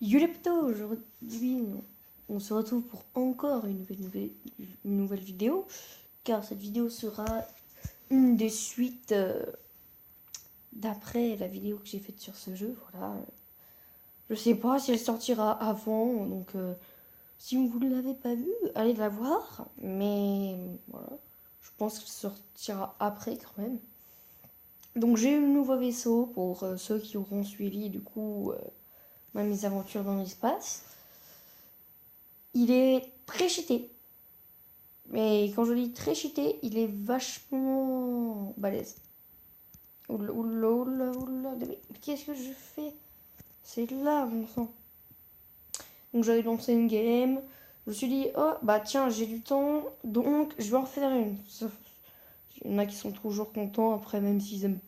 Yolepto, aujourd'hui on se retrouve pour encore une nouvelle vidéo, car cette vidéo sera une des suites d'après la vidéo que j'ai faite sur ce jeu. Voilà. Je sais pas si elle sortira avant, donc si vous ne l'avez pas vue, allez la voir, mais voilà, je pense qu'elle sortira après quand même. Donc j'ai eu le nouveau vaisseau pour ceux qui auront suivi du coup mes aventures dans l'espace. Il est très cheaté. Mais quand je dis très cheaté, il est vachement balèze. Oula, oula, oula, oula. Mais qu'est-ce que je fais? C'est là, mon sang. Donc j'avais lancé une game. Je me suis dit, oh, bah tiens, j'ai du temps, donc je vais en faire une. Il y en a qui sont toujours contents, après, même s'ils aiment.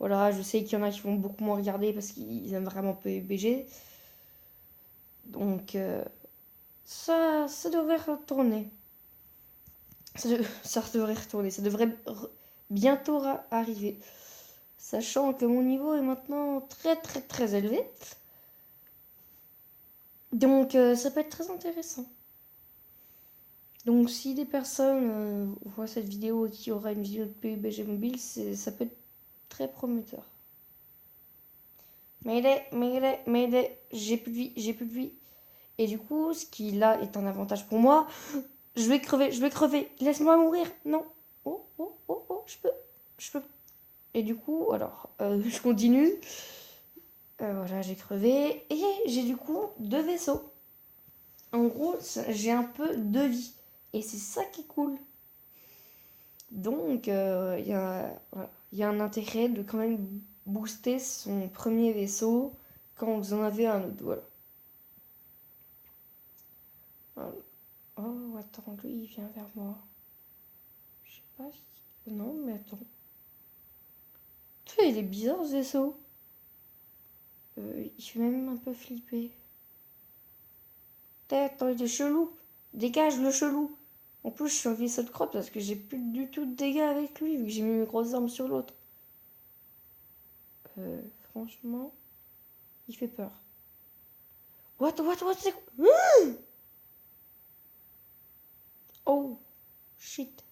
Voilà, je sais qu'il y en a qui vont beaucoup moins regarder parce qu'ils aiment vraiment PUBG. Donc, ça devrait retourner. Ça devrait retourner. Ça devrait bientôt arriver. Sachant que mon niveau est maintenant très très très élevé. Donc ça peut être très intéressant. Donc si des personnes voient cette vidéo et qu'il y aura une vidéo de PUBG Mobile, ça peut être très prometteur. Mais j'ai plus de vie, j'ai plus de vie. Et du coup, ce qui là est un avantage pour moi, je vais crever, laisse-moi mourir, non. Oh, je peux. Et du coup, alors, je continue. Voilà, j'ai crevé. Et j'ai du coup 2 vaisseaux. En gros, j'ai un peu 2 vies. Et c'est ça qui est cool. Donc, voilà, y a un intérêt de quand même booster son premier vaisseau quand vous en avez un autre. Voilà. Oh, attends, lui, il vient vers moi. Je sais pas si... Non, mais attends. Tu sais, il est bizarre, ce vaisseau. Il fait même un peu flipper. Attends, il est chelou. Dégage le chelou. En plus, je suis un vaisseau de crotte parce que j'ai plus du tout de dégâts avec lui vu que j'ai mis mes grosses armes sur l'autre. Franchement, il fait peur. What, c'est quoi? Oh, shit.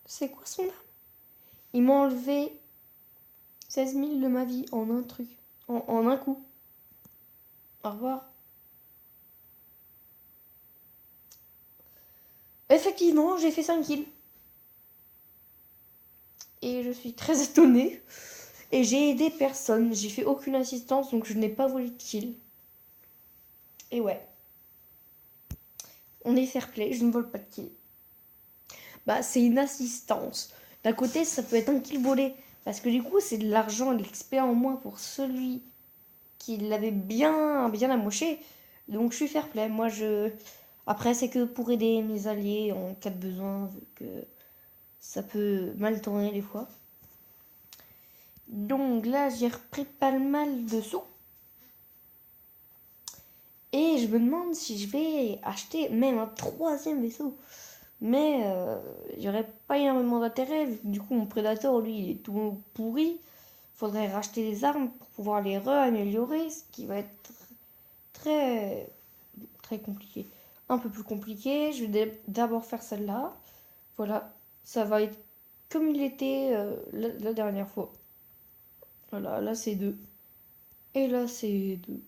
C'est quoi son âme? Il m'a enlevé 16 000 de ma vie en un truc. En un coup. Au revoir. Effectivement, j'ai fait 5 kills. Et je suis très étonnée. Et j'ai aidé personne. J'ai fait aucune assistance, donc je n'ai pas volé de kill. Et ouais. On est fair play, je ne vole pas de kill. Bah, c'est une assistance. D'un côté, ça peut être un kill volé. Parce que du coup, c'est de l'argent et de l'XP en moins pour celui qui l'avait bien amoché. Donc, je suis fair play. Moi, Après, c'est que pour aider mes alliés en cas de besoin, vu que ça peut mal tourner des fois. Donc là, j'ai repris pas mal de sous. Et je me demande si je vais acheter même un 3e vaisseau. Mais il n'y aurait pas énormément d'intérêt. Du coup, mon Predator, lui, il est tout pourri. Il faudrait racheter des armes pour pouvoir les re-améliorer, ce qui va être très, très compliqué. Un peu plus compliqué. Je vais d'abord faire celle-là. Voilà, ça va être comme il était la dernière fois. Voilà, là c'est 2. Et là c'est 2.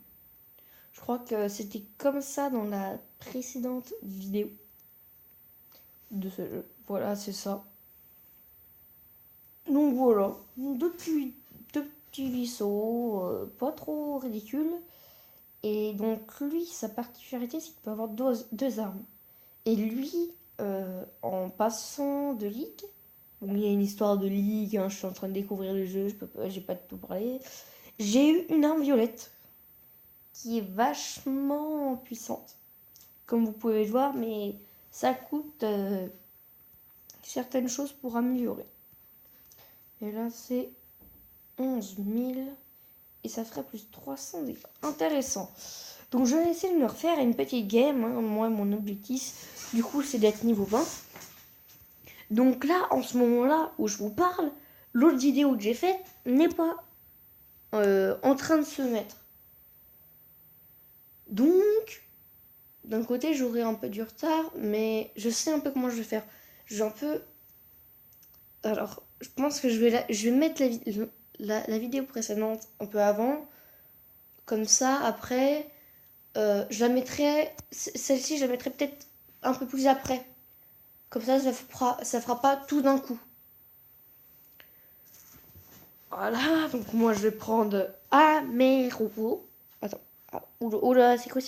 Je crois que c'était comme ça dans la précédente vidéo de ce jeu. Voilà, c'est ça. Donc voilà, deux petits vaisseaux, pas trop ridicules. Et donc lui, sa particularité, c'est qu'il peut avoir deux armes. Et lui, en passant de ligue, bon, il y a une histoire de ligue, hein, je suis en train de découvrir le jeu, j'ai pas de tout parler. J'ai eu une arme violette qui est vachement puissante, comme vous pouvez le voir, mais ça coûte certaines choses pour améliorer. Et là, c'est 11 000 et ça ferait plus 300 dégâts. Intéressant. Donc, je vais essayer de me refaire une petite game. Hein. Moi, mon objectif, du coup, c'est d'être niveau 20. Donc là, en ce moment-là où je vous parle, l'autre vidéo que j'ai faite n'est pas en train de se mettre. Donc, d'un côté, j'aurai un peu du retard, mais je sais un peu comment je vais faire. Je vais un peu... Alors, je pense que je vais mettre la vidéo précédente un peu avant. Comme ça, après, je la mettrai... Celle-ci, je la mettrai peut-être un peu plus après. Comme ça fera pas tout d'un coup. Voilà, donc moi je vais prendre Améro. Attends, oula, c'est quoi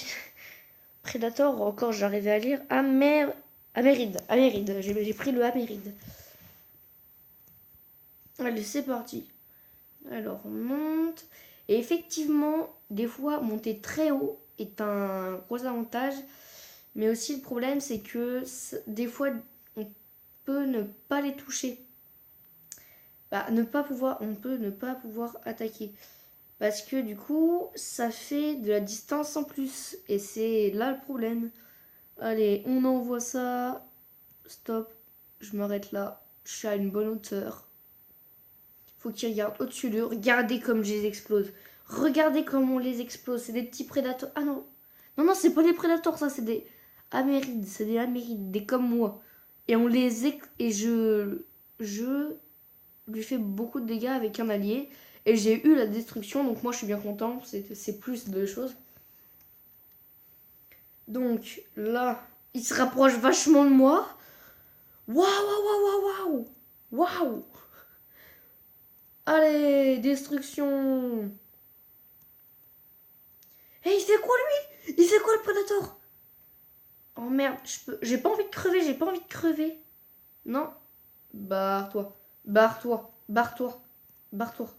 Predator, encore j'arrivais à lire. Améride, j'ai pris le Améride. Allez, c'est parti. Alors, on monte. Et effectivement, des fois, monter très haut est un gros avantage. Mais aussi, le problème, c'est que des fois, on peut ne pas les toucher. On peut ne pas pouvoir attaquer. Parce que du coup, ça fait de la distance en plus. Et c'est là le problème. Allez, on envoie ça. Stop. Je m'arrête là. Je suis à une bonne hauteur. Faut qu'ils regardent au-dessus d'eux. Regardez comme je les explose. Regardez comme on les explose. C'est des petits prédateurs. Ah non. Non, non, c'est pas des prédateurs, ça. C'est des amérides. C'est des amérides. Des comme moi. Et on les... Et je lui fais beaucoup de dégâts avec un allié. Et j'ai eu la destruction. Donc moi, je suis bien content. C'est plus de choses. Donc là, il se rapproche vachement de moi. Waouh, waouh, waouh, waouh, waouh. Allez, destruction. Hé, il fait quoi lui? Il fait quoi le Predator? Oh merde, j'ai pas envie de crever, j'ai pas envie de crever. Non. Barre-toi, barre-toi, barre-toi, barre-toi.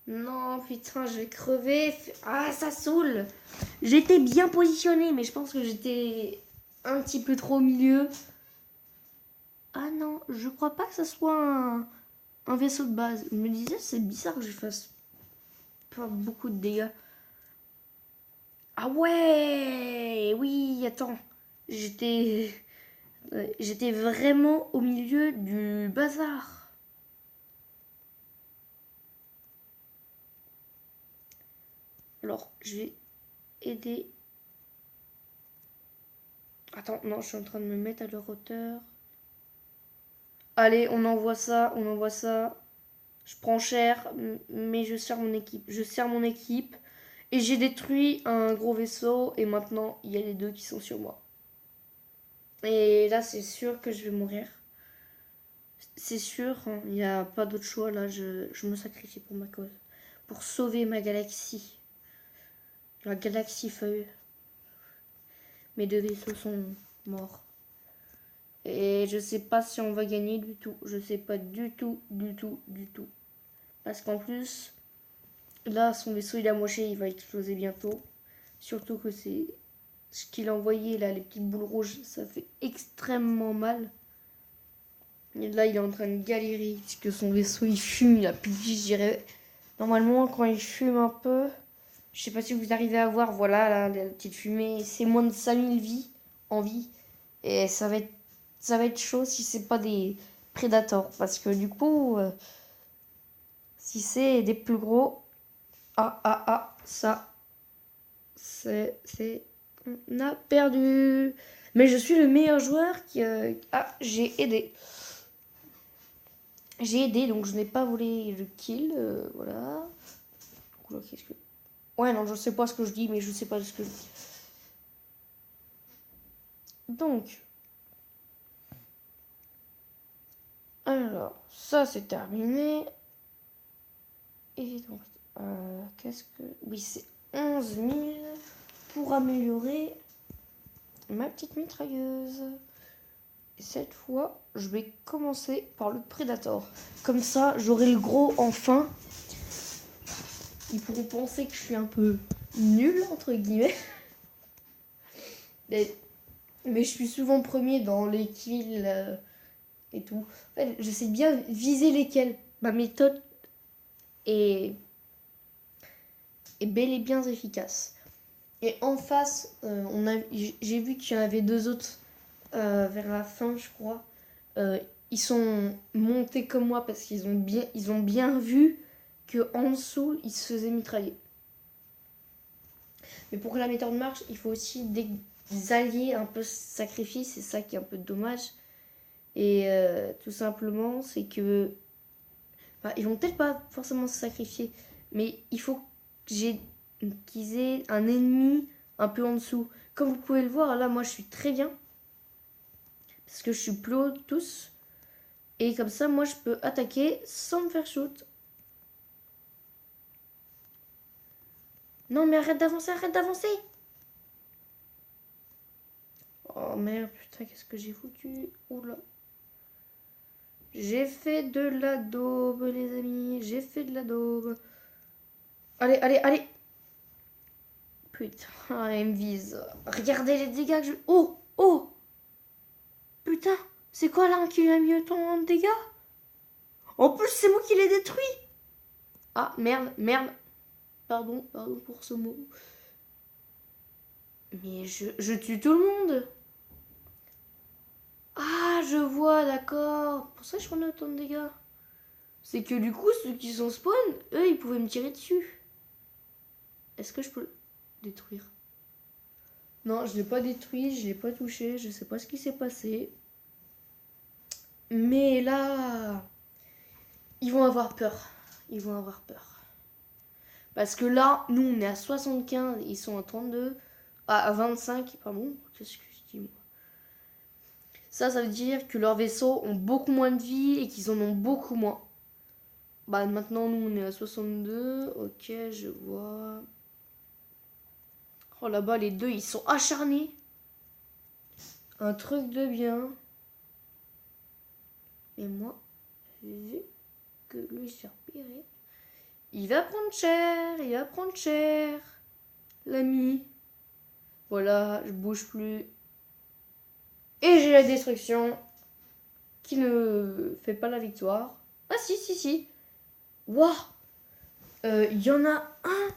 Non, putain, je vais crever. Ah, ça saoule. J'étais bien positionnée, mais je pense que j'étais un petit peu trop au milieu. Ah non, je crois pas que ça soit un vaisseau de base. Je me disais, c'est bizarre que je fasse pas beaucoup de dégâts. Ah ouais, oui, attends. J'étais j'étais vraiment au milieu du bazar. Alors, je vais aider. Attends, non, je suis en train de me mettre à leur hauteur. Allez, on envoie ça, on envoie ça. Je prends cher, mais je sers mon équipe. Je sers mon équipe. Et j'ai détruit un gros vaisseau. Et maintenant, il y a les deux qui sont sur moi. Et là, c'est sûr que je vais mourir. C'est sûr, hein, il n'y a pas d'autre choix. Là, je me sacrifie pour ma cause. Pour sauver ma galaxie. La galaxie feuille. Mes deux vaisseaux sont morts. Et je sais pas si on va gagner du tout. Je sais pas du tout, du tout, du tout. Parce qu'en plus, là, son vaisseau, il a moché, il va exploser bientôt. Surtout que c'est ce qu'il a envoyé, là, les petites boules rouges, ça fait extrêmement mal. Et là, il est en train de galérer, parce que son vaisseau, il fume, il a plus de vie, je dirais. Normalement, quand il fume un peu, je sais pas si vous arrivez à voir, voilà, là, la petite fumée, c'est moins de 5000 vies en vie. Et ça va être chaud si c'est pas des prédateurs. Parce que du coup, si c'est des plus gros, ça, c'est, on a perdu. Mais je suis le meilleur joueur qui, j'ai aidé. J'ai aidé, donc je n'ai pas volé le kill, voilà. Qu'est-ce que... Ouais, non, je sais pas ce que je dis, mais je sais pas ce que je dis. Donc, alors, ça c'est terminé. Et donc, qu'est-ce que... Oui, c'est 11 000 pour améliorer ma petite mitrailleuse. Et cette fois, je vais commencer par le Predator. Comme ça, j'aurai le gros enfin. Ils pourront penser que je suis un peu nulle, entre guillemets. Mais je suis souvent premier dans les kills et tout. En fait, je sais bien viser lesquels. Ma méthode est bel et bien efficace. Et en face, j'ai vu qu'il y en avait deux autres vers la fin, je crois. Ils sont montés comme moi parce qu'ils ont bien vu qu'en dessous, ils se faisaient mitrailler. Mais pour que la météore marche, il faut aussi des alliés un peu sacrifiés. C'est ça qui est un peu dommage. Et tout simplement, c'est que... Enfin, ils vont peut-être pas forcément se sacrifier. Mais il faut qu'ils aient un ennemi un peu en dessous. Comme vous pouvez le voir, là, moi, je suis très bien. Parce que je suis plus haut de tous. Et comme ça, moi, je peux attaquer sans me faire shoot. Non, mais arrête d'avancer, arrête d'avancer. Oh merde, putain, qu'est-ce que j'ai foutu? Oula. J'ai fait de la daube, les amis. J'ai fait de la daube. Allez, allez, allez. Putain, elle me vise. Regardez les dégâts que je... Oh, oh. Putain, c'est quoi là qui lui a mis autant de dégâts? En plus, c'est moi qui l'ai détruit. Ah, merde, merde. Pardon pour ce mot. Mais je tue tout le monde. Ah, je vois, d'accord. Pour ça, je prenais autant de dégâts. C'est que du coup, ceux qui sont spawn, eux, ils pouvaient me tirer dessus. Est-ce que je peux le détruire? Non, je l'ai pas détruit, je l'ai pas touché, je sais pas ce qui s'est passé. Mais là, ils vont avoir peur. Ils vont avoir peur. Parce que là, nous, on est à 75, ils sont à 32. Ah, à 25, pardon. Qu'est-ce que je dis, moi? Ça veut dire que leurs vaisseaux ont beaucoup moins de vie et qu'ils en ont beaucoup moins. Bah, maintenant, nous, on est à 62. Ok, je vois. Oh, là-bas, les deux, ils sont acharnés. Un truc de bien. Et moi, vu que lui s'est repéré, il va prendre cher, il va prendre cher. L'ami. Voilà, je bouge plus. Et j'ai la destruction qui ne fait pas la victoire. Ah si, si, si. Waouh. Il y en a un.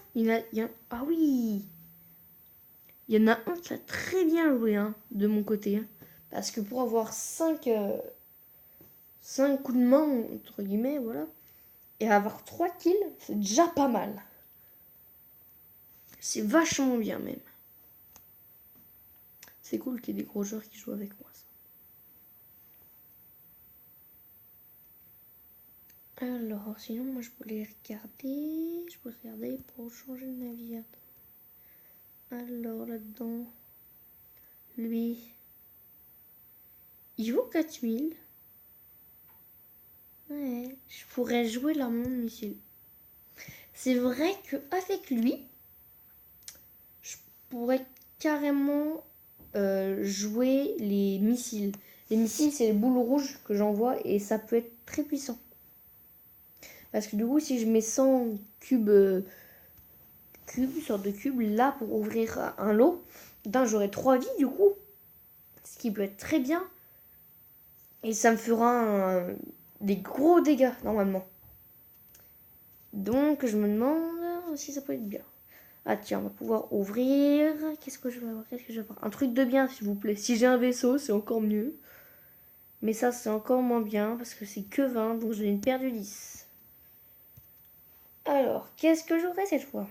Ah oui. Il y en a un qui a très bien joué hein, de mon côté. Hein. Parce que pour avoir 5 coups de main, entre guillemets, voilà. Et avoir 3 kills, c'est déjà pas mal. C'est vachement bien même. C'est cool qu'il y ait des gros joueurs qui jouent avec moi. Ça. Alors, sinon, moi je voulais regarder. Je voulais regarder pour changer de navigateur. Alors, là-dedans, lui, il vaut 4000. Ouais, je pourrais jouer l'armement de missile. C'est vrai qu'avec lui, je pourrais carrément jouer les missiles. Les missiles, c'est les boules rouges que j'envoie et ça peut être très puissant. Parce que du coup, si je mets 100 cubes, sorte de cubes, là, pour ouvrir un lot, j'aurai 3 vies du coup. Ce qui peut être très bien. Et ça me fera des gros dégâts, normalement. Donc, je me demande si ça peut être bien. Ah tiens, on va pouvoir ouvrir. Qu'est-ce que je vais avoir? Un truc de bien, s'il vous plaît. Si j'ai un vaisseau, c'est encore mieux. Mais ça, c'est encore moins bien, parce que c'est que 20, donc j'en ai perdu 10. Alors, qu'est-ce que j'aurai cette fois?